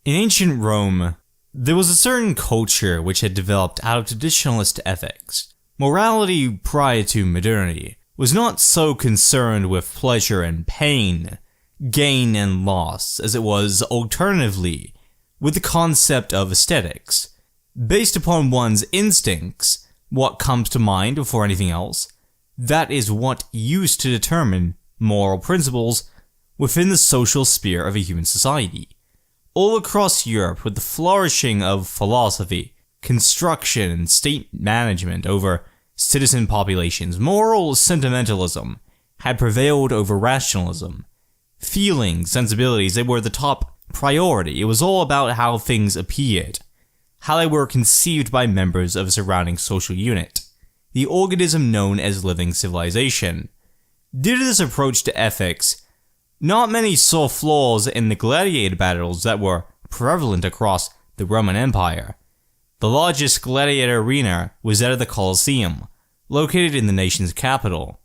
In ancient Rome, there was a certain culture which had developed out of traditionalist ethics. Morality prior to modernity was not so concerned with pleasure and pain, gain and loss, as it was, alternatively, with the concept of aesthetics. Based upon one's instincts, what comes to mind before anything else, that is what used to determine moral principles within the social sphere of a human society. All across Europe, with the flourishing of philosophy, construction, and state management over citizen populations, moral sentimentalism had prevailed over rationalism. Feelings, sensibilities, they were the top priority. It was all about how things appeared, how they were conceived by members of a surrounding social unit, the organism known as living civilization. Due to this approach to ethics, not many saw flaws in the gladiator battles that were prevalent across the Roman Empire. The largest gladiator arena was that of the Colosseum, located in the nation's capital.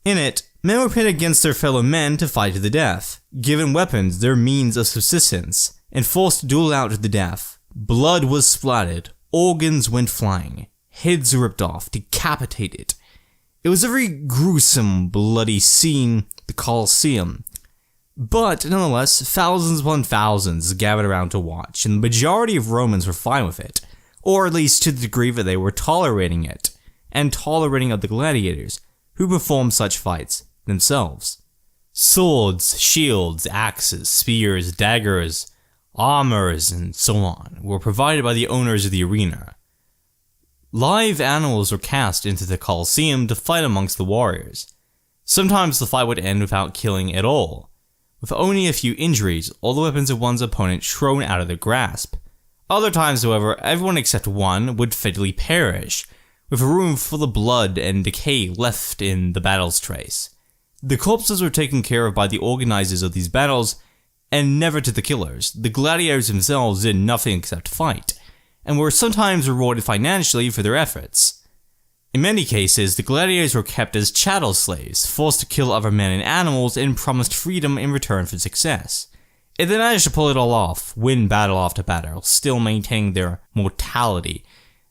In it, men were pitted against their fellow men to fight to the death, given weapons their means of subsistence, and forced to duel out to the death. Blood was splattered, organs went flying, heads ripped off, decapitated. It was a very gruesome, bloody scene, the Colosseum. But, nonetheless, thousands upon thousands gathered around to watch, and the majority of Romans were fine with it, or at least to the degree that they were tolerating it, and tolerating of the gladiators, who performed such fights themselves. Swords, shields, axes, spears, daggers, armors, and so on were provided by the owners of the arena. Live animals were cast into the Colosseum to fight amongst the warriors. Sometimes the fight would end without killing at all, with only a few injuries, all the weapons of one's opponent thrown out of their grasp. Other times, however, everyone except one would fatally perish, with a room full of blood and decay left in the battle's trace. The corpses were taken care of by the organizers of these battles, and never to the killers. The gladiators themselves did nothing except fight, and were sometimes rewarded financially for their efforts. In many cases, the gladiators were kept as chattel slaves, forced to kill other men and animals and promised freedom in return for success. If they managed to pull it all off, win battle after battle, still maintaining their mortality,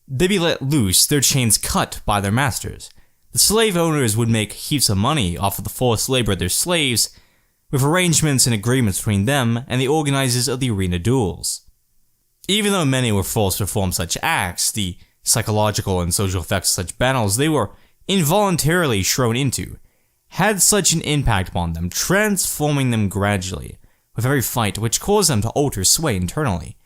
they'd be let loose, their chains cut by their masters. The slave owners would make heaps of money off of the forced labor of their slaves, with arrangements and agreements between them and the organizers of the arena duels. Even though many were forced to perform such acts, the psychological and social effects of such battles they were involuntarily thrown into had such an impact upon them, transforming them gradually with every fight, which caused them to alter sway internally.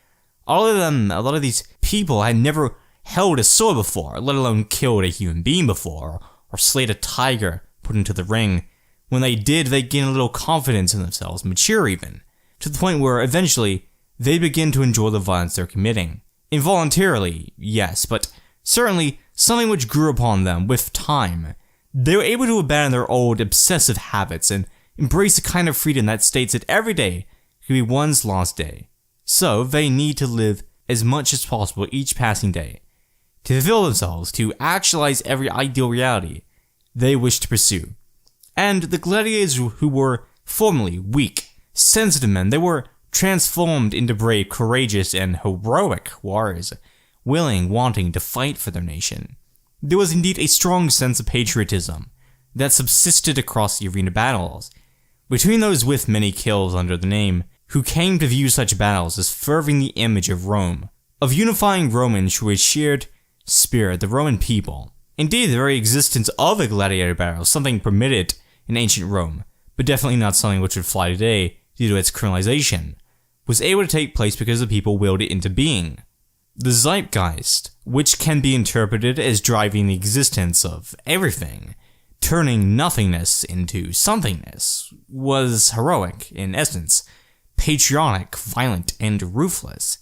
A lot of these people had never held a sword before, let alone killed a human being before, or slayed a tiger put into the ring. When they did, they gained a little confidence in themselves, mature even, to the point where eventually they begin to enjoy the violence they're committing. Involuntarily, yes, but certainly something which grew upon them with time. They were able to abandon their old obsessive habits and embrace a kind of freedom that states that every day could be one's last day. So they need to live as much as possible each passing day, to fulfill themselves, to actualize every ideal reality they wish to pursue. And the gladiators who were formerly weak, sensitive men, they were transformed into brave, courageous, and heroic warriors, wanting to fight for their nation. There was indeed a strong sense of patriotism that subsisted across the arena battles, between those with many kills under the name, who came to view such battles as furthering the image of Rome, of unifying Romans through a shared spirit, the Roman people. Indeed, the very existence of a gladiator battle, something permitted in ancient Rome, but definitely not something which would fly today due to its criminalization, was able to take place because the people willed it into being. The zeitgeist, which can be interpreted as driving the existence of everything, turning nothingness into somethingness, was heroic in essence, patriotic, violent, and ruthless.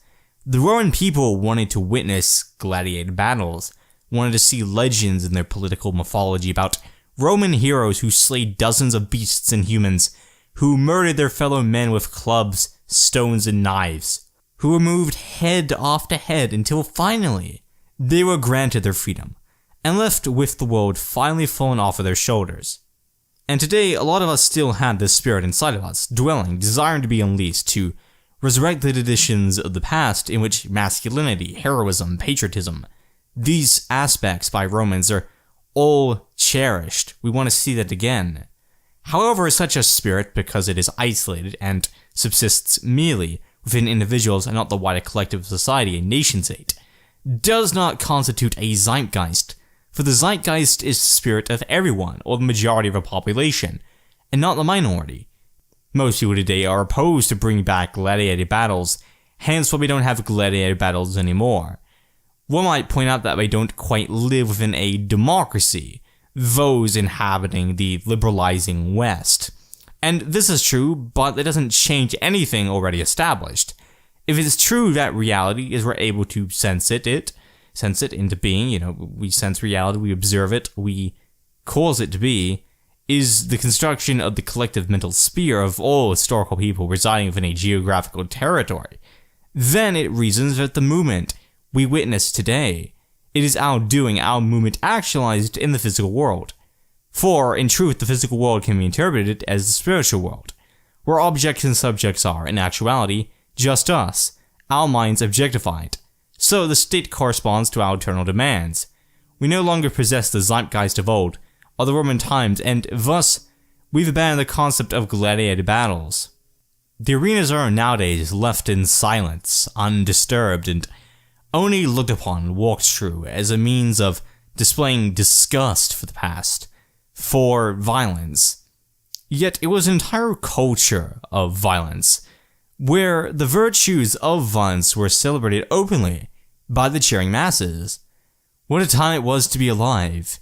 The Roman people wanted to witness gladiator battles, wanted to see legends in their political mythology about Roman heroes who slayed dozens of beasts and humans, who murdered their fellow men with clubs, stones, and knives, who were moved head after head until finally they were granted their freedom, and left with the world finally fallen off of their shoulders. And today, a lot of us still had this spirit inside of us, dwelling, desiring to be unleashed, to resurrected editions of the past in which masculinity, heroism, patriotism, these aspects by Romans are all cherished. We want to see that again. However, such a spirit, because it is isolated and subsists merely within individuals and not the wider collective of society and nation-state, does not constitute a zeitgeist, for the zeitgeist is the spirit of everyone, or the majority of a population, and not the minority. Most people today are opposed to bringing back gladiator battles, hence why we don't have gladiator battles anymore. One might point out that we don't quite live within a democracy, those inhabiting the liberalizing West. And this is true, but it doesn't change anything already established. If it's true that reality is we're able to sense it into being, we sense reality, we observe it, we cause it to be, is the construction of the collective mental sphere of all historical people residing within a geographical territory, then it reasons that the movement we witness today, it is our doing, our movement actualized in the physical world. For, in truth, the physical world can be interpreted as the spiritual world, where objects and subjects are, in actuality, just us, our minds objectified. So the state corresponds to our eternal demands. We no longer possess the zeitgeist of old, or the Roman times, and thus, we've abandoned the concept of gladiator battles. The arenas are nowadays left in silence, undisturbed, and only looked upon and walked through as a means of displaying disgust for the past, for violence. Yet it was an entire culture of violence, where the virtues of violence were celebrated openly by the cheering masses. What a time it was to be alive.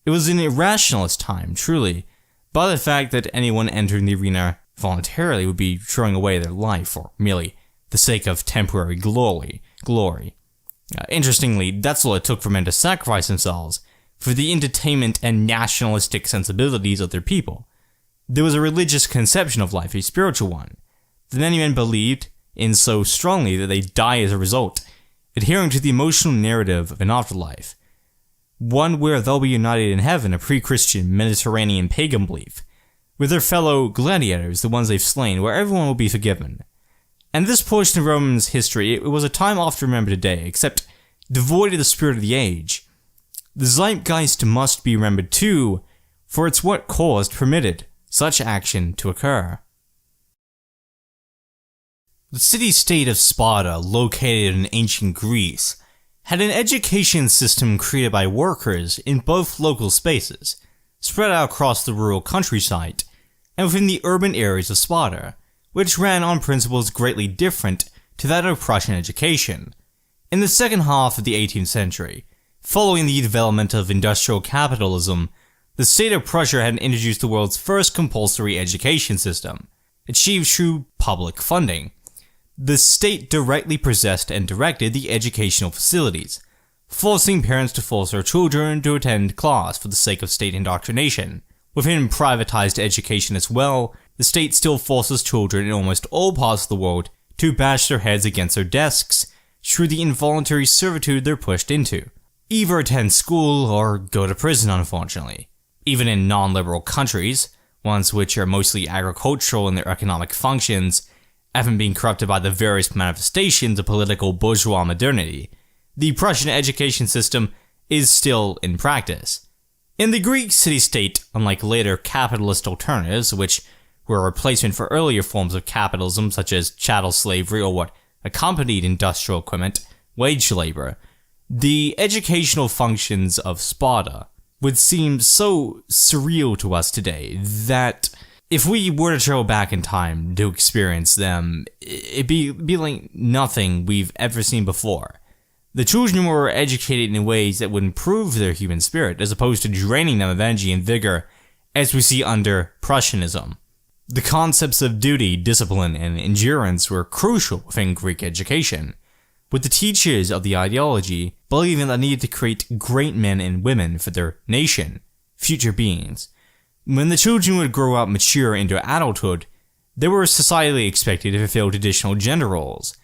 It was an irrationalist time, truly, by the fact that anyone entering the arena voluntarily would be throwing away their life for merely the sake of temporary glory. Interestingly, that's all it took for men to sacrifice themselves for the entertainment and nationalistic sensibilities of their people. There was a religious conception of life, a spiritual one, that many men believed in so strongly that they die as a result, adhering to the emotional narrative of an afterlife, one where they'll be united in heaven, a pre-Christian, Mediterranean pagan belief, with their fellow gladiators, the ones they've slain, where everyone will be forgiven. And this portion of Romans history, it was a time often remembered today, except devoid of the spirit of the age. The zeitgeist must be remembered too, for it's what permitted such action to occur. The city-state of Sparta, located in ancient Greece, had an education system created by workers in both local spaces, spread out across the rural countryside, and within the urban areas of Sparta, which ran on principles greatly different to that of Prussian education. In the second half of the 18th century, following the development of industrial capitalism, the state of Prussia had introduced the world's first compulsory education system, achieved through public funding. The state directly possessed and directed the educational facilities, forcing parents to force their children to attend class for the sake of state indoctrination. Within privatized education as well, the state still forces children in almost all parts of the world to bash their heads against their desks through the involuntary servitude they're pushed into. Either attend school or go to prison, unfortunately. Even in non-liberal countries, ones which are mostly agricultural in their economic functions, haven't been corrupted by the various manifestations of political bourgeois modernity, the Prussian education system is still in practice. In the Greek city-state, unlike later capitalist alternatives, which were a replacement for earlier forms of capitalism such as chattel slavery or what accompanied industrial equipment, wage labor, the educational functions of Sparta would seem so surreal to us today that if we were to travel back in time to experience them, it'd be like nothing we've ever seen before. The children were educated in ways that would improve their human spirit, as opposed to draining them of energy and vigor, as we see under Prussianism. The concepts of duty, discipline, and endurance were crucial within Greek education, with the teachers of the ideology believing that they needed to create great men and women for their nation, future beings. When the children would grow up mature into adulthood, they were societally expected to fulfill traditional gender roles,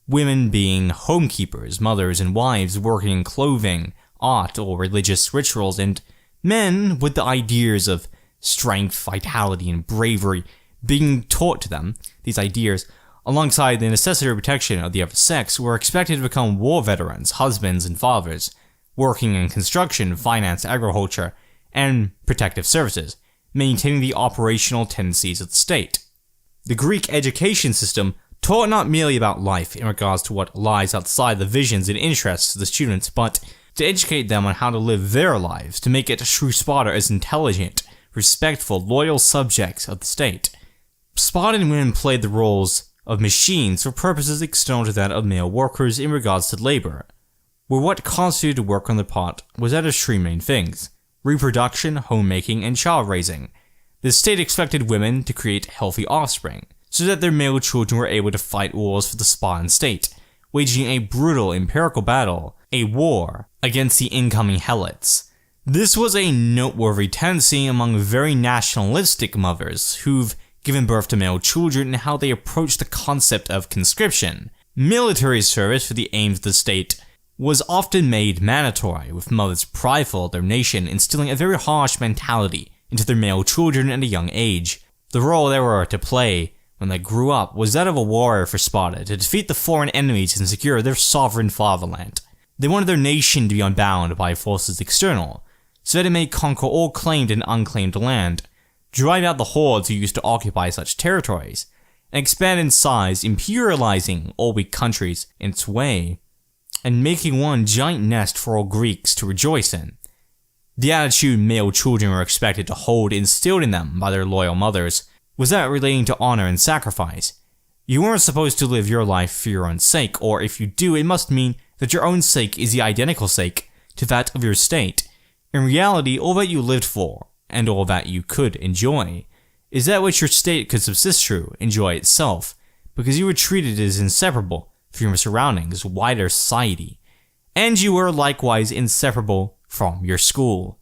women being homekeepers, mothers, and wives working in clothing, art, or religious rituals, and men with the ideas of strength, vitality, and bravery being taught to them, these ideas, alongside the necessary protection of the other sex, were expected to become war veterans, husbands, and fathers, working in construction, finance, agriculture, and protective services, maintaining the operational tendencies of the state. The Greek education system taught not merely about life in regards to what lies outside the visions and interests of the students, but to educate them on how to live their lives, to make it true Sparta as intelligent, respectful, loyal subjects of the state. Spartan women played the roles of machines for purposes external to that of male workers in regards to labor, where what constituted work on their part was at its three main things: reproduction, homemaking, and child raising. The state expected women to create healthy offspring, so that their male children were able to fight wars for the Spartan state, waging a brutal empirical battle, a war against the incoming helots. This was a noteworthy tendency among very nationalistic mothers who've given birth to male children and how they approach the concept of conscription. Military service for the aims of the state was often made mandatory, with mothers prideful of their nation instilling a very harsh mentality into their male children at a young age. The role they were to play when they grew up was that of a warrior for Sparta to defeat the foreign enemies and secure their sovereign fatherland. They wanted their nation to be unbound by forces external, so that it may conquer all claimed and unclaimed land, drive out the hordes who used to occupy such territories, and expand in size, imperializing all weak countries in its way, and making one giant nest for all Greeks to rejoice in. The attitude male children were expected to hold instilled in them by their loyal mothers was that relating to honor and sacrifice. You weren't supposed to live your life for your own sake, or if you do, it must mean that your own sake is the identical sake to that of your state. In reality, all that you lived for, and all that you could enjoy, is that which your state could subsist through, enjoy itself, because you were treated as inseparable from your surroundings, wider society, and you were likewise inseparable from your school.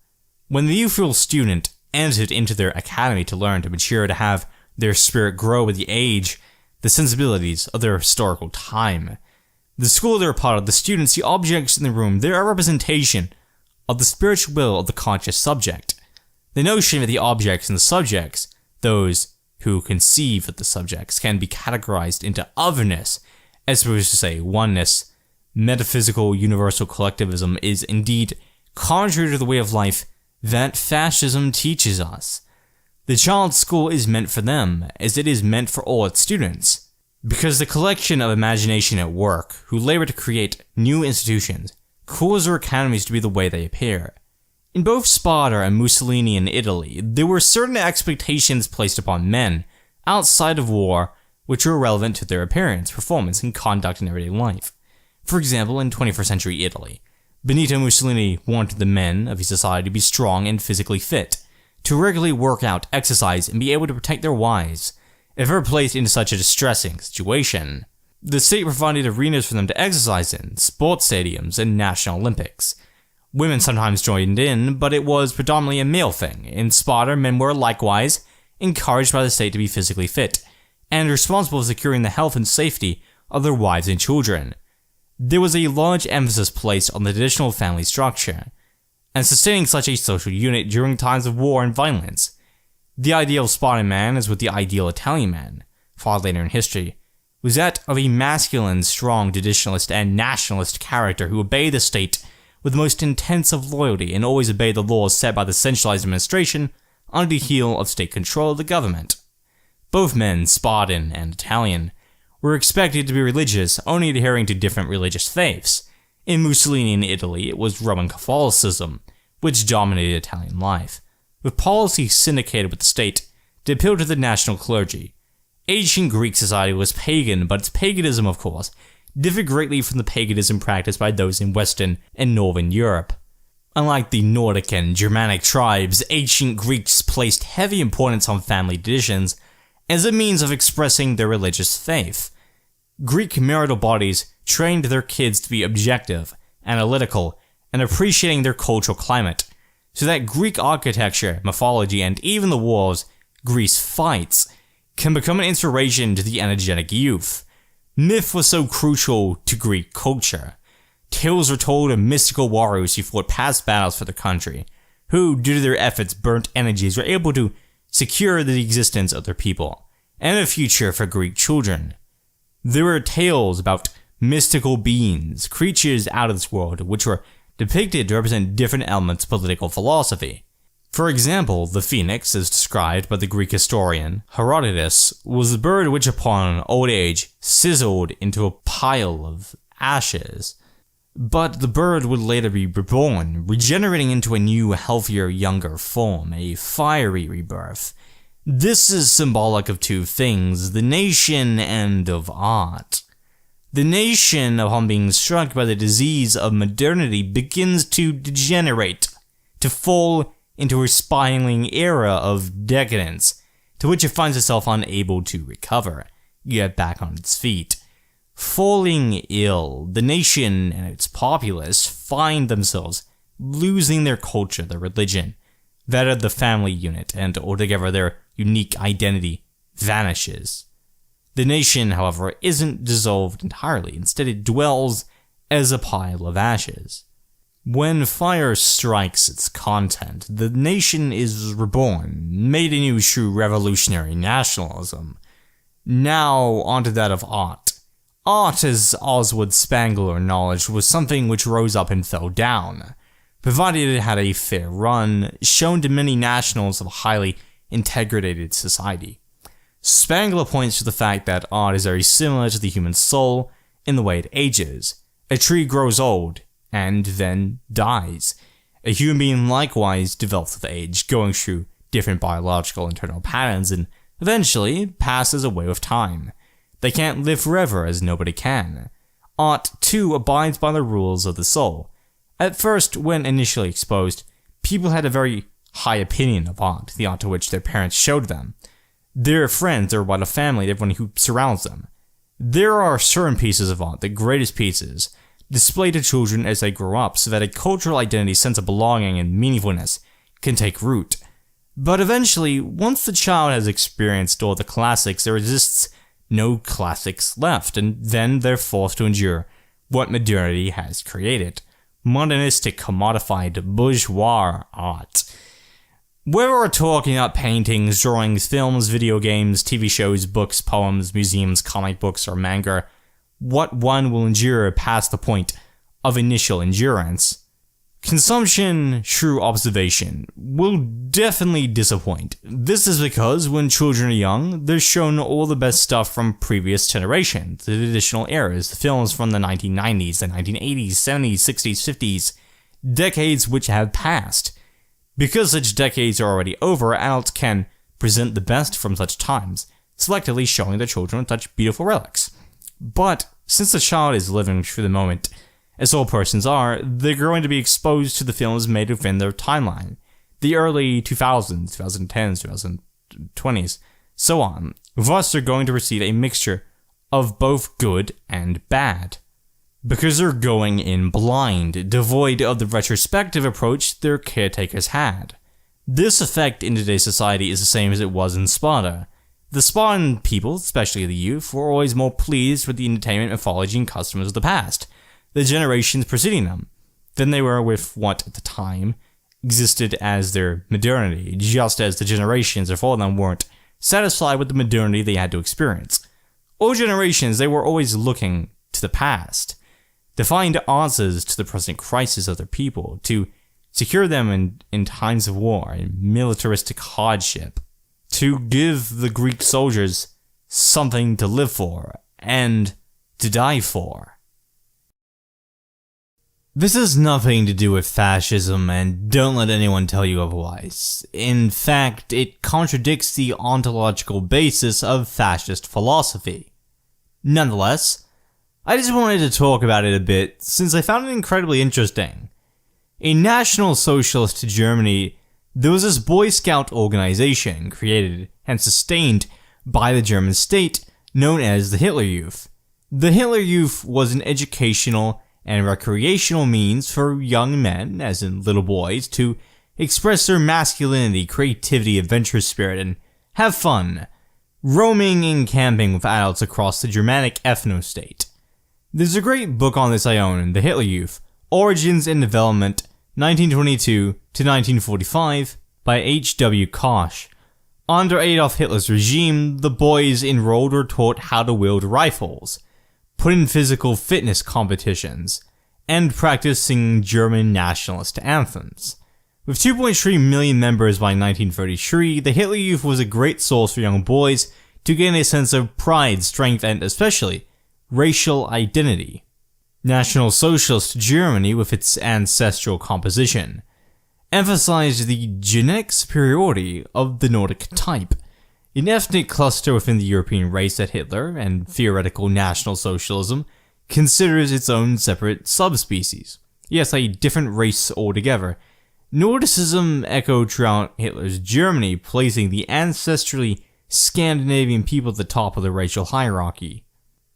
When the youthful student entered into their academy to learn, to mature, to have their spirit grow with the age, the sensibilities of their historical time, the school they're a part of, the students, the objects in the room, they're a representation of the spiritual will of the conscious subject. The notion that the objects and the subjects, those who conceive of the subjects, can be categorized into otherness, as opposed to say oneness, metaphysical universal collectivism, is indeed contrary to the way of life that fascism teaches us. The child's school is meant for them, as it is meant for all its students, because the collection of imagination at work, who labor to create new institutions, cause their academies to be the way they appear. In both Sparta and Mussolini in Italy, there were certain expectations placed upon men, outside of war, which were relevant to their appearance, performance, and conduct in everyday life. For example, in 21st century Italy, Benito Mussolini wanted the men of his society to be strong and physically fit, to regularly work out, exercise, and be able to protect their wives, if ever placed into such a distressing situation. The state provided arenas for them to exercise in, sports stadiums, and national Olympics. Women sometimes joined in, but it was predominantly a male thing. In Sparta, men were likewise encouraged by the state to be physically fit, and responsible for securing the health and safety of their wives and children. There was a large emphasis placed on the traditional family structure, and sustaining such a social unit during times of war and violence. The ideal Spartan man, as with the ideal Italian man, far later in history, was that of a masculine, strong, traditionalist, and nationalist character who obeyed the state with the most intense of loyalty and always obeyed the laws set by the centralized administration under the heel of state control of the government. Both men, Spartan and Italian, were expected to be religious, only adhering to different religious faiths. In Mussolini in Italy, it was Roman Catholicism, which dominated Italian life, with policies syndicated with the state to appeal to the national clergy. Ancient Greek society was pagan, but its paganism, of course, differed greatly from the paganism practiced by those in Western and Northern Europe. Unlike the Nordic and Germanic tribes, ancient Greeks placed heavy importance on family traditions as a means of expressing their religious faith. Greek marital bodies trained their kids to be objective, analytical, and appreciating their cultural climate, so that Greek architecture, mythology, and even the wars Greece fights can become an inspiration to the energetic youth. Myth was so crucial to Greek culture. Tales were told of mystical warriors who fought past battles for their country, who, due to their efforts, burnt energies, were able to secure the existence of their people and a future for Greek children. There were tales about mystical beings, creatures out of this world, which were depicted to represent different elements of political philosophy. For example, the phoenix, as described by the Greek historian Herodotus, was the bird which upon old age sizzled into a pile of ashes. But the bird would later be reborn, regenerating into a new, healthier, younger form, a fiery rebirth. This is symbolic of two things, the nation and of art. The nation, upon being struck by the disease of modernity, begins to degenerate, to fall into a spiraling era of decadence, to which it finds itself unable to recover, get back on its feet. Falling ill, the nation and its populace find themselves losing their culture, their religion, that of the family unit, and altogether their unique identity vanishes. The nation, however, isn't dissolved entirely, instead it dwells as a pile of ashes. When fire strikes its content, the nation is reborn, made anew through revolutionary nationalism. Now onto that of art. Art, as Oswald Spengler acknowledged, was something which rose up and fell down, provided it had a fair run, shown to many nationals of a highly integrated society. Spengler points to the fact that art is very similar to the human soul in the way it ages. A tree grows old, and then dies. A human being likewise develops with age, going through different biological internal patterns, and eventually passes away with time. They can't live forever, as nobody can. Art, too, abides by the rules of the soul. At first, when initially exposed, people had a very high opinion of art, the art to which their parents showed them. Their friends, their wider family, everyone who surrounds them. There are certain pieces of art, the greatest pieces, displayed to children as they grow up so that a cultural identity, sense of belonging, and meaningfulness can take root. But eventually, once the child has experienced all the classics, there exists no classics left, and then they're forced to endure what modernity has created. Modernistic, commodified, bourgeois art. Whether we're talking about paintings, drawings, films, video games, TV shows, books, poems, museums, comic books, or manga, what one will endure past the point of initial endurance. Consumption through observation will definitely disappoint. This is because when children are young, they're shown all the best stuff from previous generations, the traditional eras, the films from the 1990s, the 1980s, 70s, 60s, 50s, decades which have passed. Because such decades are already over, adults can present the best from such times, selectively showing their children such beautiful relics. But since the child is living through the moment, as all persons are, they're going to be exposed to the films made within their timeline. The early 2000s, 2010s, 2020s, so on. Thus, they're going to receive a mixture of both good and bad. Because they're going in blind, devoid of the retrospective approach their caretakers had. This effect in today's society is the same as it was in Sparta. The Spartan people, especially the youth, were always more pleased with the entertainment, mythology, and customs of the past, the generations preceding them, than they were with what, at the time, existed as their modernity, just as the generations before them weren't satisfied with the modernity they had to experience. All generations, they were always looking to the past, to find answers to the present crisis of their people, to secure them in times of war and militaristic hardship, to give the Greek soldiers something to live for and to die for. This has nothing to do with fascism, and don't let anyone tell you otherwise. In fact, it contradicts the ontological basis of fascist philosophy. Nonetheless, I just wanted to talk about it a bit, since I found it incredibly interesting. In National Socialist Germany, there was this Boy Scout organization created and sustained by the German state known as the Hitler Youth. The Hitler Youth was an educational and recreational means for young men, as in little boys, to express their masculinity, creativity, adventurous spirit, and have fun, roaming and camping with adults across the Germanic ethno-state. There's a great book on this I own, The Hitler Youth, Origins and Development, 1922 to 1945, by H.W. Koch. Under Adolf Hitler's regime, the boys enrolled were taught how to wield rifles, put in physical fitness competitions, and practice singing German nationalist anthems. With 2.3 million members by 1933, the Hitler Youth was a great source for young boys to gain a sense of pride, strength, and especially racial identity. National Socialist Germany, with its ancestral composition, emphasized the genetic superiority of the Nordic type, an ethnic cluster within the European race that Hitler and theoretical National Socialism considers its own separate subspecies. Yes, a different race altogether. Nordicism echoed throughout Hitler's Germany, placing the ancestrally Scandinavian people at the top of the racial hierarchy.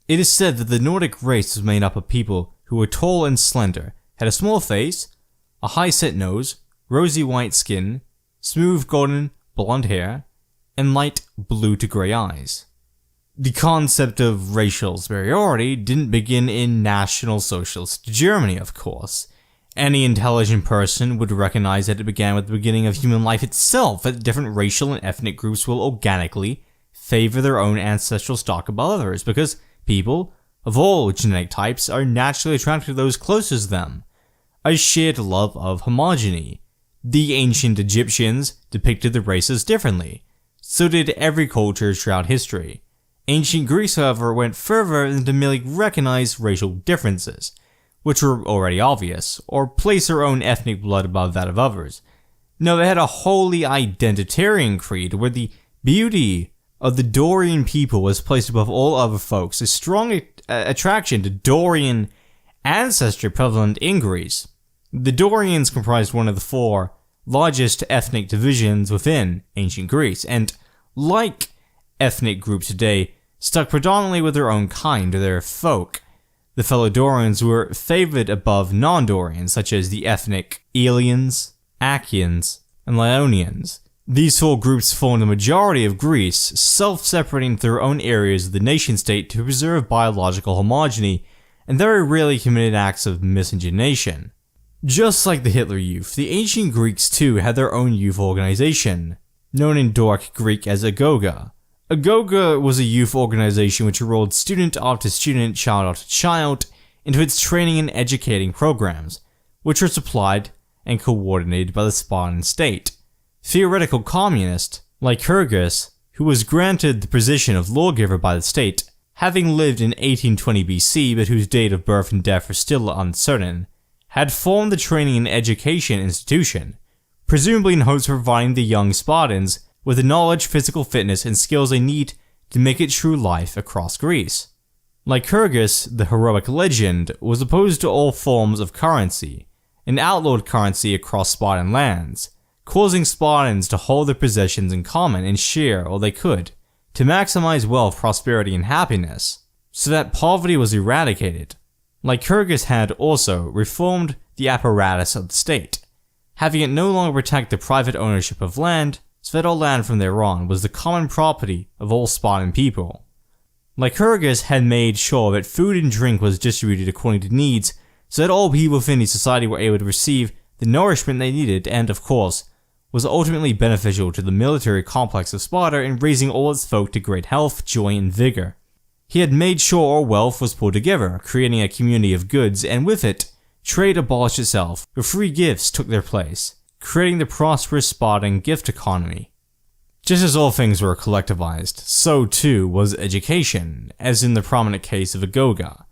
It is said that the Nordic race was made up of people who were tall and slender, had a small face, a high-set nose, rosy white skin, smooth golden blonde hair, and light blue to grey eyes. The concept of racial superiority didn't begin in National Socialist Germany, of course. Any intelligent person would recognize that it began with the beginning of human life itself, that different racial and ethnic groups will organically favor their own ancestral stock above others, because people of all genetic types are naturally attracted to those closest to them. A shared love of homogeny. The ancient Egyptians depicted the races differently. So did every culture throughout history. Ancient Greece, however, went further than to merely recognize racial differences, which were already obvious, or place their own ethnic blood above that of others. No, they had a wholly identitarian creed where the beauty of the Dorian people was placed above all other folks, a strong attraction to Dorian ancestry prevalent in Greece. The Dorians comprised one of the four largest ethnic divisions within ancient Greece, and like ethnic groups today, stuck predominantly with their own kind or their folk. The fellow Dorians were favored above non-Dorians, such as the ethnic Aelians, Achaeans, and Ionians. These four groups formed the majority of Greece, self-separating into their own areas of the nation-state to preserve biological homogeny, and very rarely committed acts of miscegenation. Just like the Hitler Youth, the ancient Greeks too had their own youth organization, known in Doric Greek as Agoga. Agoga was a youth organization which enrolled student after student, child after child, into its training and educating programs, which were supplied and coordinated by the Spartan state. Theoretical communist, Lycurgus, who was granted the position of lawgiver by the state, having lived in 1820 BC but whose date of birth and death are still uncertain, had formed the training and education institution, presumably in hopes of providing the young Spartans with the knowledge, physical fitness, and skills they need to make it true life across Greece. Lycurgus, the heroic legend, was opposed to all forms of currency, and outlawed currency across Spartan lands, causing Spartans to hold their possessions in common and share all they could, to maximize wealth, prosperity, and happiness, so that poverty was eradicated. Lycurgus had also reformed the apparatus of the state, having it no longer protect the private ownership of land, so that all land from thereon was the common property of all Spartan people. Lycurgus had made sure that food and drink was distributed according to needs, so that all people within the society were able to receive the nourishment they needed, and, of course, was ultimately beneficial to the military complex of Sparta in raising all its folk to great health, joy, and vigor. He had made sure all wealth was pulled together, creating a community of goods, and with it, trade abolished itself, where free gifts took their place, creating the prosperous Spartan gift economy. Just as all things were collectivized, so too was education, as in the prominent case of Agoga.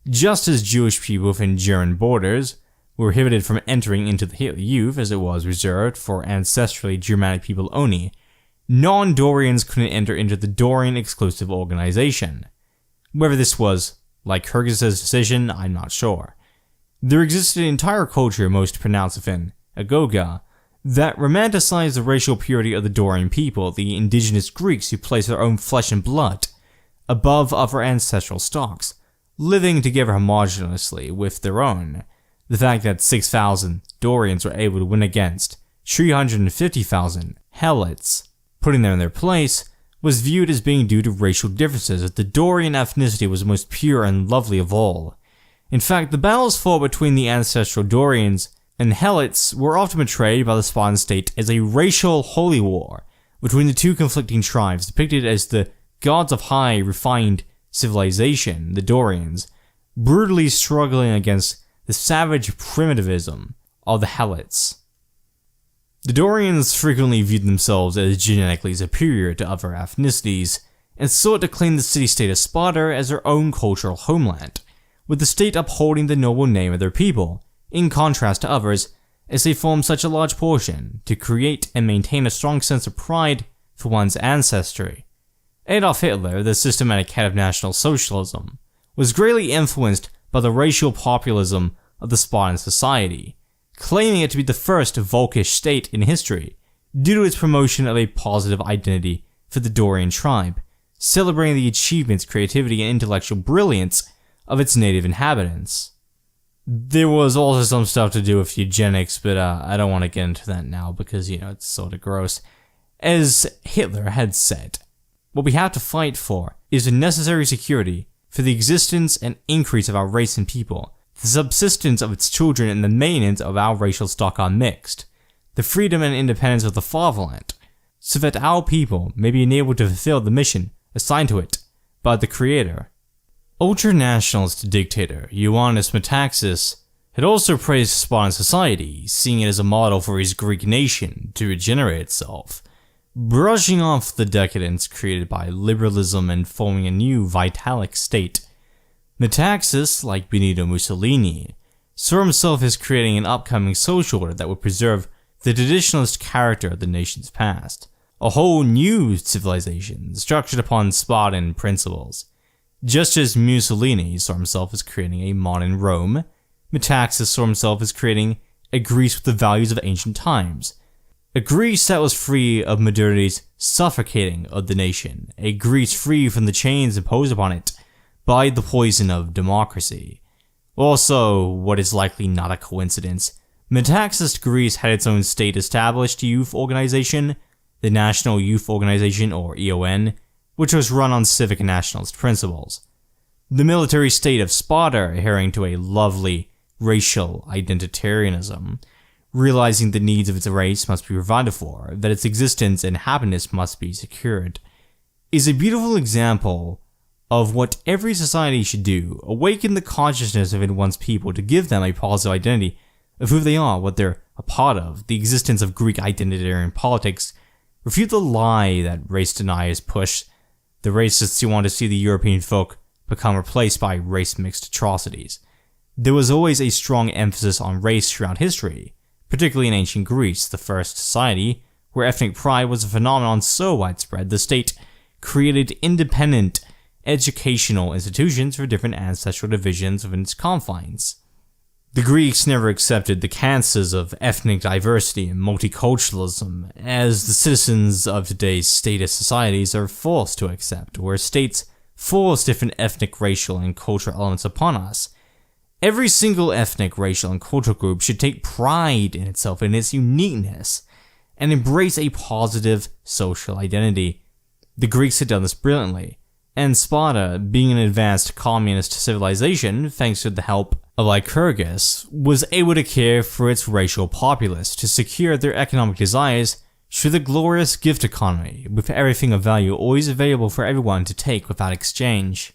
Just as Jewish people within German borders were prohibited from entering into the Hitler Youth as it was reserved for ancestrally Germanic people only, non-Dorians couldn't enter into the Dorian exclusive organization. Whether this was Lycurgus' decision, I'm not sure. There existed an entire culture most pronounced within Agoga that romanticized the racial purity of the Dorian people, the indigenous Greeks who placed their own flesh and blood above other ancestral stocks, living together homogeneously with their own. The fact that 6,000 Dorians were able to win against 350,000 Helots, putting them in their place, was viewed as being due to racial differences, as the Dorian ethnicity was the most pure and lovely of all. In fact, the battles fought between the ancestral Dorians and Helots were often portrayed by the Spartan state as a racial holy war, between the two conflicting tribes depicted as the gods of high, refined civilization, the Dorians, brutally struggling against the savage primitivism of the Helots. The Dorians frequently viewed themselves as genetically superior to other ethnicities, and sought to claim the city-state of Sparta as their own cultural homeland, with the state upholding the noble name of their people, in contrast to others, as they formed such a large portion to create and maintain a strong sense of pride for one's ancestry. Adolf Hitler, the systematic head of National Socialism, was greatly influenced by the racial populism of the Spartan society, claiming it to be the first Volkish state in history due to its promotion of a positive identity for the Dorian tribe, celebrating the achievements, creativity, and intellectual brilliance of its native inhabitants. There was also some stuff to do with eugenics, but I don't want to get into that now because, it's sort of gross. As Hitler had said, what we have to fight for is the necessary security for the existence and increase of our race and people, the subsistence of its children, and the maintenance of our racial stock unmixed, the freedom and independence of the fatherland, so that our people may be enabled to fulfill the mission assigned to it by the Creator. Ultra-nationalist dictator Ioannis Metaxas had also praised Spartan society, seeing it as a model for his Greek nation to regenerate itself, brushing off the decadence created by liberalism and forming a new vitalic state. Metaxas, like Benito Mussolini, saw himself as creating an upcoming social order that would preserve the traditionalist character of the nation's past, a whole new civilization structured upon Spartan principles. Just as Mussolini saw himself as creating a modern Rome, Metaxas saw himself as creating a Greece with the values of ancient times, a Greece that was free of modernity's suffocating of the nation, a Greece free from the chains imposed upon it by the poison of democracy. Also, what is likely not a coincidence, Metaxas Greece had its own state-established youth organization, the National Youth Organization, or EON, which was run on civic and nationalist principles. The military state of Sparta adhering to a lovely racial identitarianism, realizing the needs of its race must be provided for, that its existence and happiness must be secured, is a beautiful example of what every society should do: awaken the consciousness of one's people to give them a positive identity of who they are, what they're a part of, the existence of Greek identitarian politics, refute the lie that race deniers push, the racists who want to see the European folk become replaced by race-mixed atrocities. There was always a strong emphasis on race throughout history, particularly in ancient Greece, the first society where ethnic pride was a phenomenon so widespread the state created independent educational institutions for different ancestral divisions within its confines. The Greeks never accepted the canons of ethnic diversity and multiculturalism, as the citizens of today's statist societies are forced to accept, where states force different ethnic, racial, and cultural elements upon us. Every single ethnic, racial, and cultural group should take pride in itself and its uniqueness, and embrace a positive social identity. The Greeks had done this brilliantly, and Sparta, being an advanced communist civilization, thanks to the help of Lycurgus, was able to care for its racial populace to secure their economic desires through the glorious gift economy, with everything of value always available for everyone to take without exchange.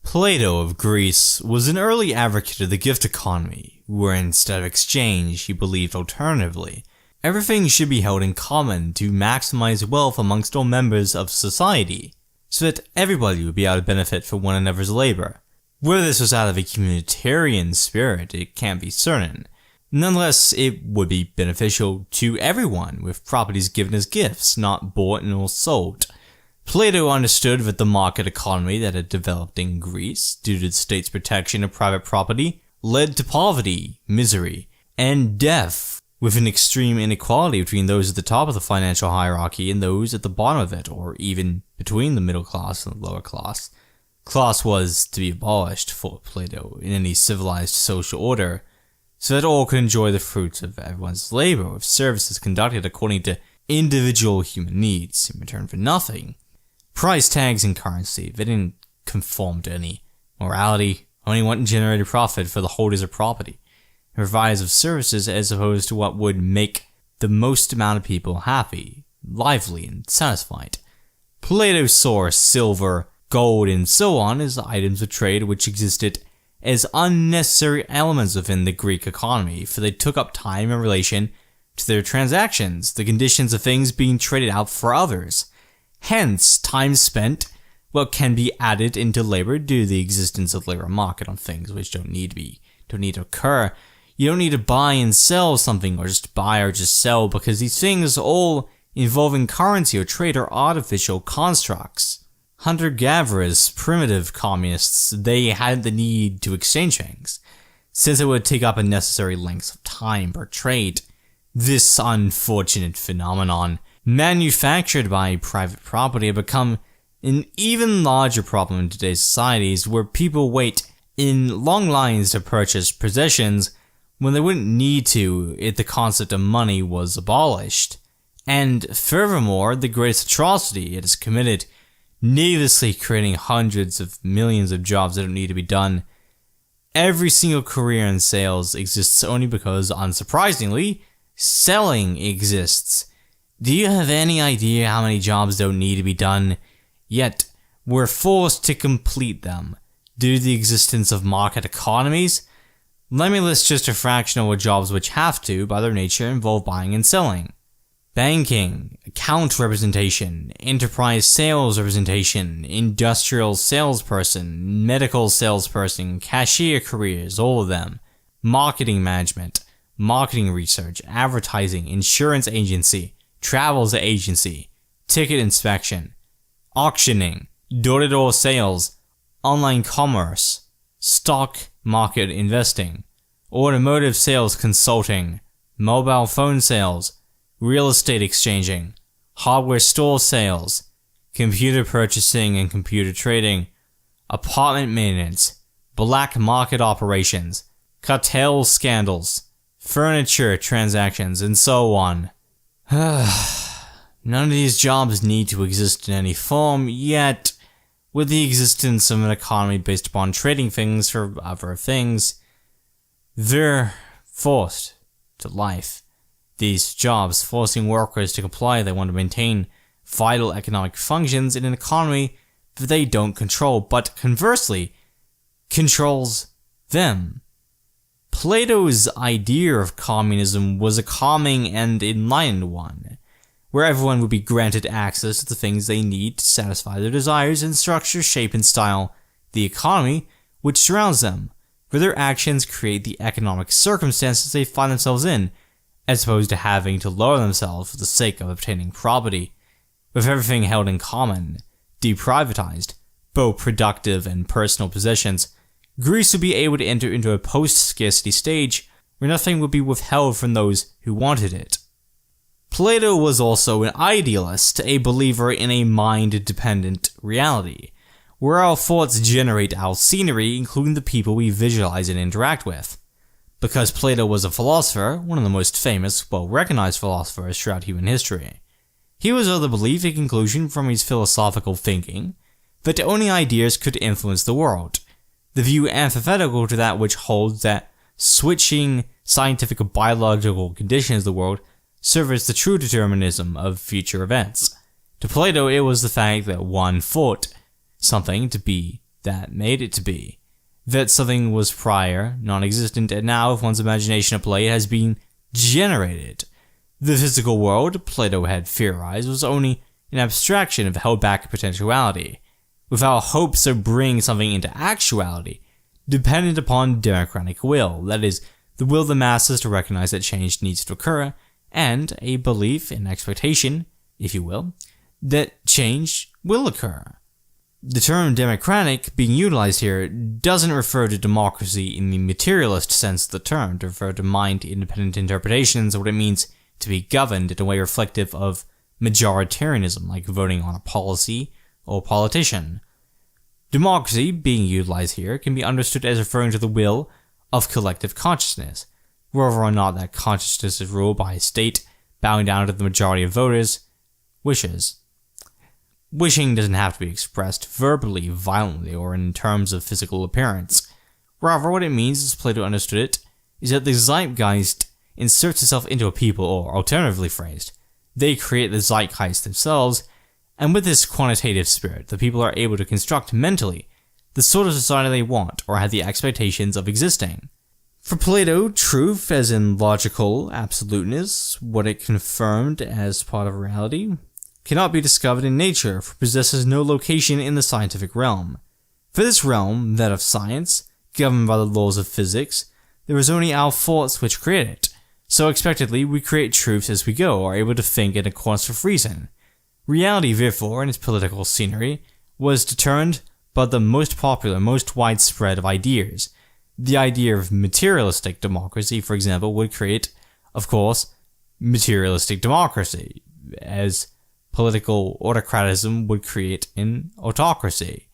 Plato of Greece was an early advocate of the gift economy, where instead of exchange, he believed alternatively, everything should be held in common to maximize wealth amongst all members of society, so that everybody would be able to benefit from one another's labor. Whether this was out of a communitarian spirit, it can't be certain. Nonetheless, it would be beneficial to everyone, with properties given as gifts, not bought nor sold. Plato understood that the market economy that had developed in Greece, due to the state's protection of private property, led to poverty, misery, and death, with an extreme inequality between those at the top of the financial hierarchy and those at the bottom of it, or even between the middle class and the lower class. Class was to be abolished for Plato in any civilized social order, so that all could enjoy the fruits of everyone's labor, with services conducted according to individual human needs, in return for nothing. Price tags and currency, they didn't conform to any morality, only what generated profit for the holders of property, and providers of services, as opposed to what would make the most amount of people happy, lively, and satisfied. Plato saw silver, gold, and so on as items of trade which existed as unnecessary elements within the Greek economy, for they took up time in relation to their transactions, the conditions of things being traded out for others. Hence, time spent, what can be added into labor due to the existence of the labor market on things which don't need to occur. You don't need to buy and sell something, or just buy or just sell, because these things all involving currency or trade are artificial constructs. Hunter-gatherers, primitive communists, they had the need to exchange things, since it would take up unnecessary lengths of time per trade. This unfortunate phenomenon, manufactured by private property, had become an even larger problem in today's societies, where people wait in long lines to purchase possessions when they wouldn't need to if the concept of money was abolished. And furthermore, the greatest atrocity it has committed, needlessly creating hundreds of millions of jobs that don't need to be done. Every single career in sales exists only because, unsurprisingly, selling exists. Do you have any idea how many jobs don't need to be done, yet we're forced to complete them due to the existence of market economies? Let me list just a fraction of what jobs which have to, by their nature, involve buying and selling. Banking, account representation, enterprise sales representation, industrial salesperson, medical salesperson, cashier careers, all of them. Marketing management, marketing research, advertising, insurance agency, travels agency, ticket inspection, auctioning, door-to-door sales, online commerce, stock market investing, automotive sales consulting, mobile phone sales, real estate exchanging, hardware store sales, computer purchasing and computer trading, apartment maintenance, black market operations, cartel scandals, furniture transactions, and so on. None of these jobs need to exist in any form, yet, with the existence of an economy based upon trading things for other things, they're forced to life. These jobs, forcing workers to comply, they want to maintain vital economic functions in an economy that they don't control, but conversely, controls them. Plato's idea of communism was a calming and enlightened one, where everyone would be granted access to the things they need to satisfy their desires and structure, shape, and style the economy which surrounds them, where their actions create the economic circumstances they find themselves in, as opposed to having to lower themselves for the sake of obtaining property. With everything held in common, deprivatized, both productive and personal possessions, Greece would be able to enter into a post-scarcity stage where nothing would be withheld from those who wanted it. Plato was also an idealist, a believer in a mind-dependent reality, where our thoughts generate our scenery, including the people we visualize and interact with. Because Plato was a philosopher, one of the most famous, well-recognized philosophers throughout human history, he was of the belief and conclusion from his philosophical thinking that only ideas could influence the world, the view antithetical to that which holds that switching scientific or biological conditions of the world serve as the true determinism of future events. To Plato, it was the fact that one thought something to be that made it to be, that something was prior, non-existent, and now, if one's imagination at play, has been generated. The physical world, Plato had theorized, was only an abstraction of held-back potentiality, with our hopes of bringing something into actuality dependent upon democratic will, that is, the will of the masses to recognize that change needs to occur, and a belief and expectation, if you will, that change will occur. The term democratic being utilized here doesn't refer to democracy in the materialist sense of the term, to refer to mind-independent interpretations of what it means to be governed in a way reflective of majoritarianism, like voting on a policy or politician. Democracy, being utilized here, can be understood as referring to the will of collective consciousness, whether or not that consciousness is ruled by a state bowing down to the majority of voters' wishes. Wishing doesn't have to be expressed verbally, violently, or in terms of physical appearance. Rather, what it means, as Plato understood it, is that the zeitgeist inserts itself into a people, or alternatively phrased, they create the zeitgeist themselves, and with this quantitative spirit, the people are able to construct mentally the sort of society they want or have the expectations of existing. For Plato, truth, as in logical absoluteness, what it confirmed as part of reality, cannot be discovered in nature, for it possesses no location in the scientific realm. For this realm, that of science, governed by the laws of physics, there is only our thoughts which create it. So expectedly, we create truths as we go, are able to think in accordance with reason. Reality, therefore, in its political scenery, was determined by the most popular, most widespread of ideas. The idea of materialistic democracy, for example, would create, of course, materialistic democracy, as political autocratism would create an autocracy,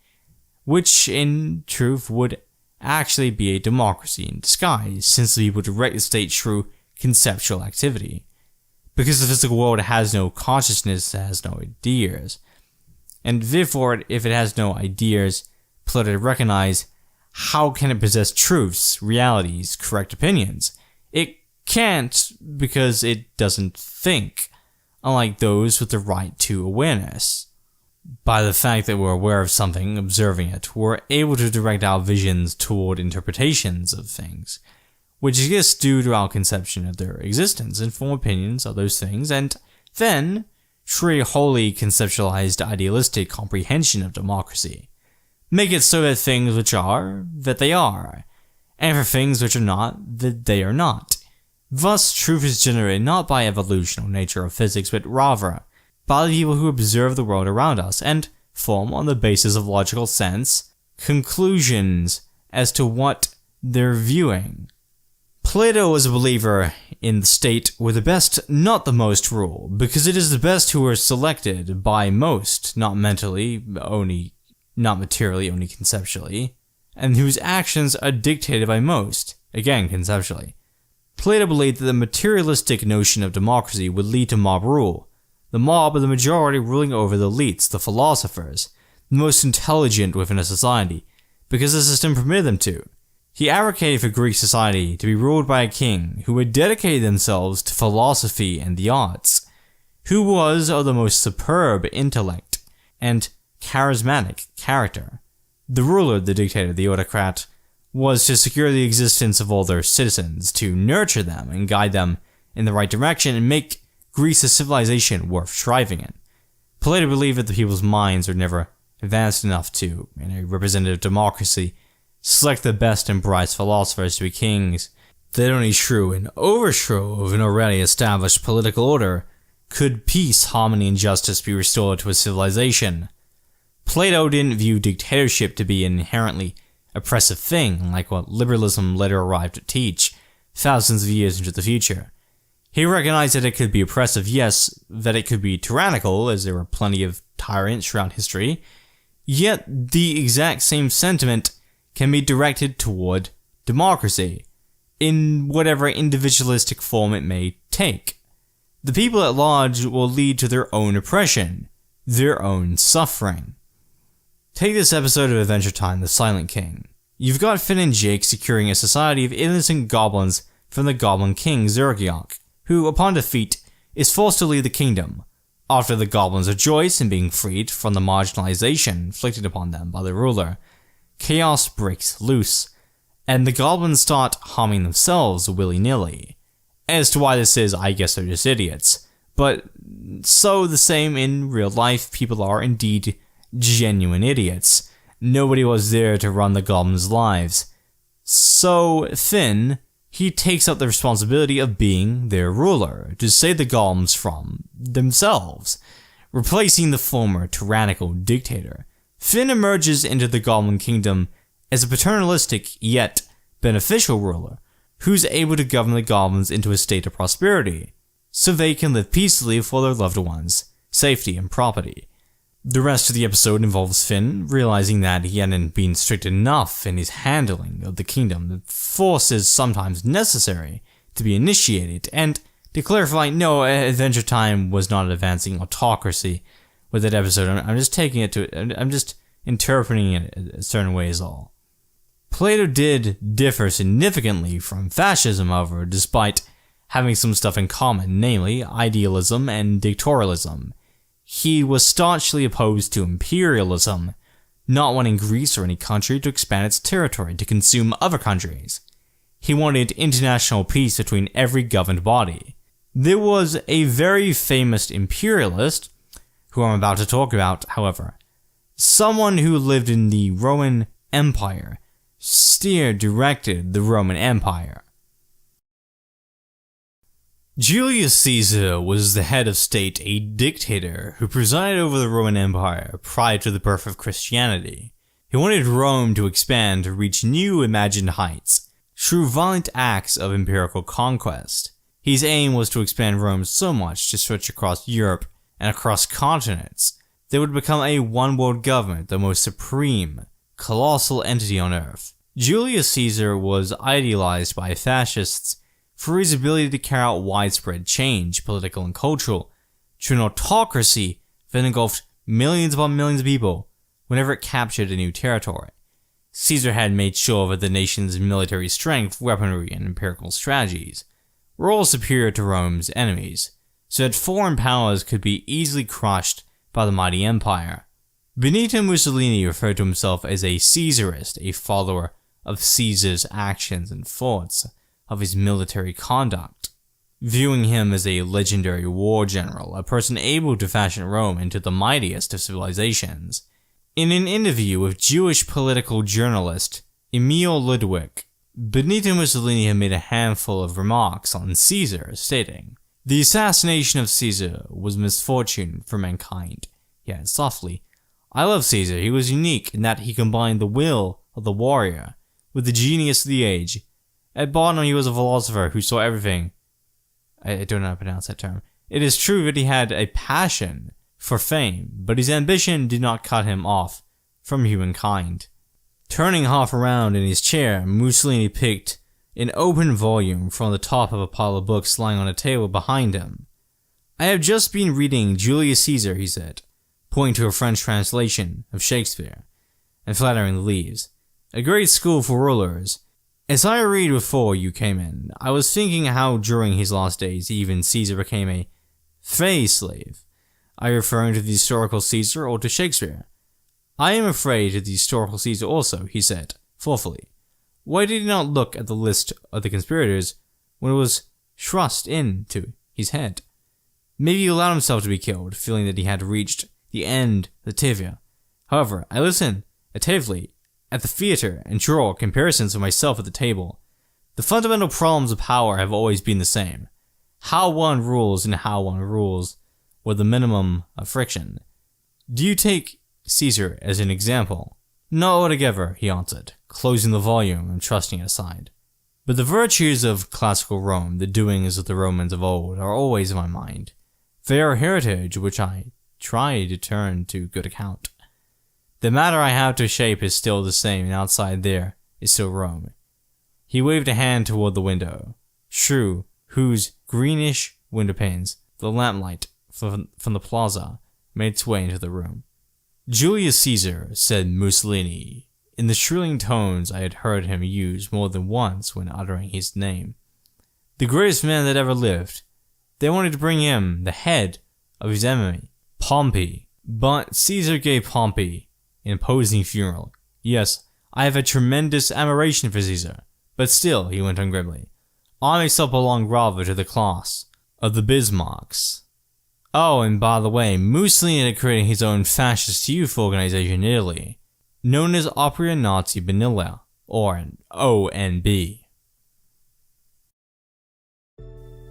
which in truth would actually be a democracy in disguise, since the people direct the state through conceptual activity. Because the physical world has no consciousness, it has no ideas. And therefore, if it has no ideas, Plato recognized, how can it possess truths, realities, correct opinions? It can't, because it doesn't think, unlike those with the right to awareness. By the fact that we're aware of something, observing it, we're able to direct our visions toward interpretations of things, which exists due to our conception of their existence, and form opinions of those things, and then, through a wholly conceptualized idealistic comprehension of democracy, make it so that things which are, that they are, and for things which are not, that they are not. Thus, truth is generated not by evolution or nature of physics, but rather by the people who observe the world around us, and form, on the basis of logical sense, conclusions as to what they're viewing. Plato was a believer in the state where the best, not the most, rule, because it is the best who are selected by most, not mentally, only, not materially, only conceptually, and whose actions are dictated by most, again conceptually. Plato believed that the materialistic notion of democracy would lead to mob rule, the mob or the majority ruling over the elites, the philosophers, the most intelligent within a society, because the system permitted them to. He advocated for Greek society to be ruled by a king who would dedicate themselves to philosophy and the arts, who was of the most superb intellect and charismatic character. The ruler, the dictator, the autocrat, was to secure the existence of all their citizens, to nurture them and guide them in the right direction, and make Greece a civilization worth striving in. Plato believed that the people's minds are never advanced enough to, in a representative democracy, select the best and brightest philosophers to be kings. That only through an overthrow of an already established political order could peace, harmony, and justice be restored to a civilization. Plato didn't view dictatorship to be an inherently oppressive thing, like what liberalism later arrived to teach, thousands of years into the future. He recognized that it could be oppressive, yes, that it could be tyrannical, as there were plenty of tyrants throughout history, yet the exact same sentiment can be directed toward democracy, in whatever individualistic form it may take. The people at large will lead to their own oppression, their own suffering. Take this episode of Adventure Time, The Silent King. You've got Finn and Jake securing a society of innocent goblins from the Goblin King Zergiok, who, upon defeat, is forced to leave the kingdom. After the goblins rejoice in being freed from the marginalization inflicted upon them by the ruler, chaos breaks loose, and the goblins start harming themselves willy-nilly. As to why this is, I guess they're just idiots. But so the same in real life, people are indeed genuine idiots. Nobody was there to run the goblins' lives. So Finn, he takes up the responsibility of being their ruler, to save the goblins from themselves. Replacing the former tyrannical dictator, Finn emerges into the Goblin Kingdom as a paternalistic yet beneficial ruler, who's able to govern the goblins into a state of prosperity, so they can live peacefully for their loved ones, safety, and property. The rest of the episode involves Finn realizing that he hadn't been strict enough in his handling of the kingdom, that force is sometimes necessary to be initiated, and to clarify, no, Adventure Time was not advancing autocracy with that episode. I'm just taking it to, I'm just interpreting it a certain way is all. Plato did differ significantly from fascism, however, despite having some stuff in common, namely idealism and dictatorialism. He was staunchly opposed to imperialism, not wanting Greece or any country to expand its territory to consume other countries. He wanted international peace between every governed body. There was a very famous imperialist, who I'm about to talk about, however, someone who lived in the Roman Empire, directed the Roman Empire. Julius Caesar was the head of state, a dictator who presided over the Roman Empire prior to the birth of Christianity. He wanted Rome to expand to reach new imagined heights through violent acts of imperial conquest. His aim was to expand Rome so much to stretch across Europe and across continents that it would become a one-world government, the most supreme, colossal entity on earth. Julius Caesar was idealized by fascists for his ability to carry out widespread change, political and cultural, to an autocracy that engulfed millions upon millions of people whenever it captured a new territory. Caesar had made sure that the nation's military strength, weaponry, and empirical strategies were all superior to Rome's enemies, so that foreign powers could be easily crushed by the mighty empire. Benito Mussolini referred to himself as a Caesarist, a follower of Caesar's actions and thoughts of his military conduct, viewing him as a legendary war general, a person able to fashion Rome into the mightiest of civilizations. In an interview with Jewish political journalist Emil Ludwig, Benito Mussolini had made a handful of remarks on Caesar, stating, "The assassination of Caesar was misfortune for mankind." Yet softly, "I love Caesar. He was unique in that he combined the will of the warrior with the genius of the age. At bottom, he was a philosopher who saw everything." I don't know how to pronounce that term. "It is true that he had a passion for fame, but his ambition did not cut him off from humankind." Turning half around in his chair, Mussolini picked an open volume from the top of a pile of books lying on a table behind him. "I have just been reading Julius Caesar," he said, pointing to a French translation of Shakespeare, and flattering the leaves. "A great school for rulers. As I read before you came in, I was thinking how during his last days even Caesar became a free slave. Are you referring to the historical Caesar or to Shakespeare?" "I am afraid of the historical Caesar also," he said, thoughtfully. "Why did he not look at the list of the conspirators when it was thrust into his head? Maybe he allowed himself to be killed, feeling that he had reached the end of the Tevye. However, I listen attentively at the theater and draw comparisons of myself at the table. The fundamental problems of power have always been the same. How one rules and how one rules with the minimum of friction. Do you take Caesar as an example?" "Not altogether," he answered, closing the volume and thrusting it aside. "But the virtues of classical Rome, the doings of the Romans of old, are always in my mind. They are a heritage which I try to turn to good account. The matter I have to shape is still the same, and outside there is still Rome." He waved a hand toward the window, through whose greenish window panes the lamplight from the plaza made its way into the room. "Julius Caesar," said Mussolini, in the shrilling tones I had heard him use more than once when uttering his name. "The greatest man that ever lived. They wanted to bring him the head of his enemy, Pompey. But Caesar gave Pompey an imposing funeral. Yes, I have a tremendous admiration for Caesar. But still," he went on grimly, "I myself belong rather to the class of the Bismarcks." Oh, and by the way, Mussolini had created his own fascist youth organization in Italy, known as Opera Nazi Vanilla, or ONB.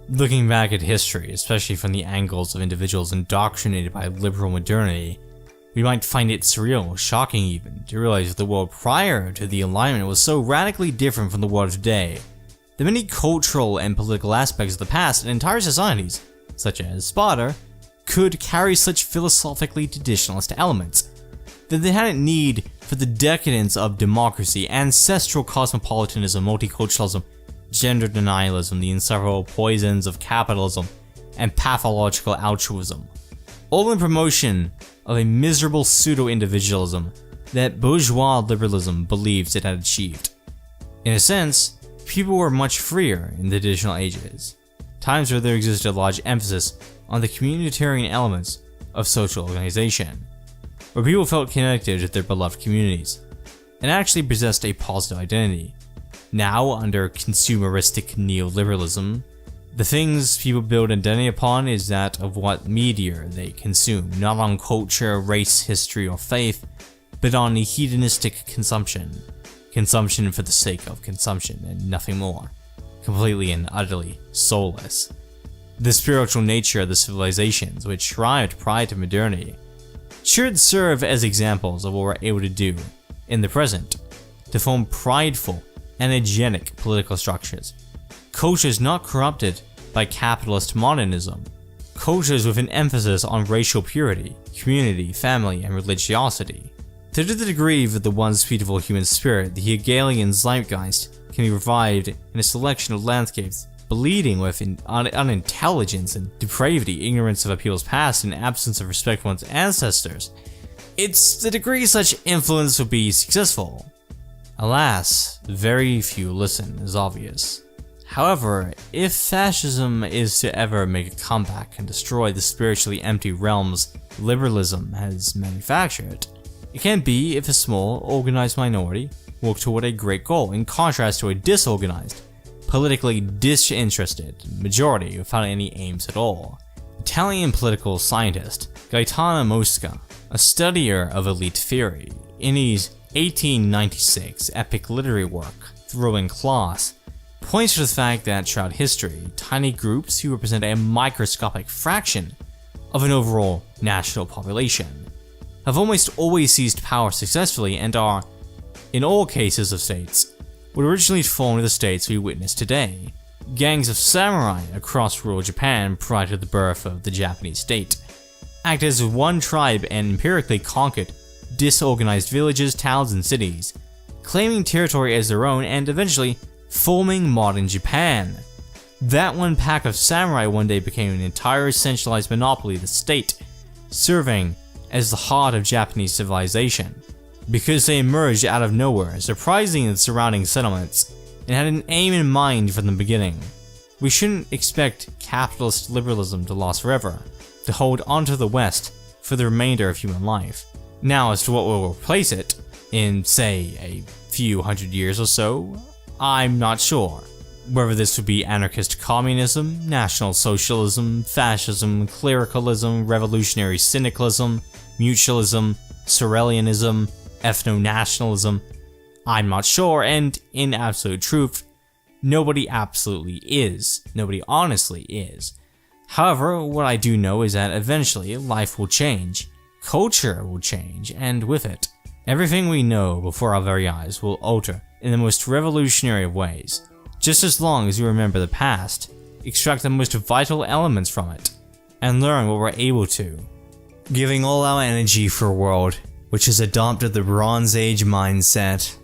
Looking back at history, especially from the angles of individuals indoctrinated by liberal modernity, we might find it surreal, shocking even, to realize that the world prior to the Enlightenment was so radically different from the world of today, that many cultural and political aspects of the past and entire societies, such as Sparta, could carry such philosophically traditionalist elements, that they hadn't need for the decadence of democracy, ancestral cosmopolitanism, multiculturalism, gender denialism, the inseparable poisons of capitalism, and pathological altruism, all in promotion of a miserable pseudo-individualism that bourgeois liberalism believes it had achieved. In a sense, people were much freer in the traditional ages. times where there existed a large emphasis on the communitarian elements of social organization, where people felt connected to their beloved communities, and actually possessed a positive identity. Now, under consumeristic neoliberalism, the things people build identity upon is that of what media they consume, not on culture, race, history, or faith, but on hedonistic consumption. Consumption for the sake of consumption and nothing more. Completely and utterly soulless. The spiritual nature of the civilizations which thrived prior to modernity should serve as examples of what we're able to do in the present to form prideful, energetic political structures. Cultures not corrupted by capitalist modernism. Cultures with an emphasis on racial purity, community, family, and religiosity. To the degree that the once beautiful human spirit, the Hegelian zeitgeist, can be revived in a selection of landscapes bleeding with unintelligence and depravity, ignorance of a people's past, and absence of respect for one's ancestors, it's the degree such influence will be successful. Alas, very few listen, is obvious. However, if fascism is to ever make a comeback and destroy the spiritually empty realms liberalism has manufactured, it can be if a small, organized minority work toward a great goal, in contrast to a disorganized, politically disinterested majority without any aims at all. Italian political scientist Gaetano Mosca, a studier of elite theory, in his 1896 epic literary work, The Ruling Class, points to the fact that throughout history, tiny groups who represent a microscopic fraction of an overall national population have almost always seized power successfully and are, in all cases of states, what originally formed the states we witness today. Gangs of samurai across rural Japan prior to the birth of the Japanese state acted as one tribe and empirically conquered disorganized villages, towns, and cities, claiming territory as their own and eventually forming modern Japan. That one pack of samurai one day became an entire centralized monopoly of the state, serving as the heart of Japanese civilization, because they emerged out of nowhere, surprising the surrounding settlements, and had an aim in mind from the beginning. We shouldn't expect capitalist liberalism to last forever, to hold onto the West for the remainder of human life. Now, as to what will replace it, in, say, a few hundred years or so, I'm not sure. Whether this would be anarchist communism, national socialism, fascism, clericalism, revolutionary syndicalism, mutualism, Sorelianism, ethno-nationalism, I'm not sure, and in absolute truth, nobody absolutely is. Nobody honestly is. However, what I do know is that eventually life will change, culture will change, and with it, everything we know before our very eyes will alter in the most revolutionary of ways. Just as long as we remember the past, extract the most vital elements from it, and learn what we're able to. Giving all our energy for a world which has adopted the Bronze Age mindset,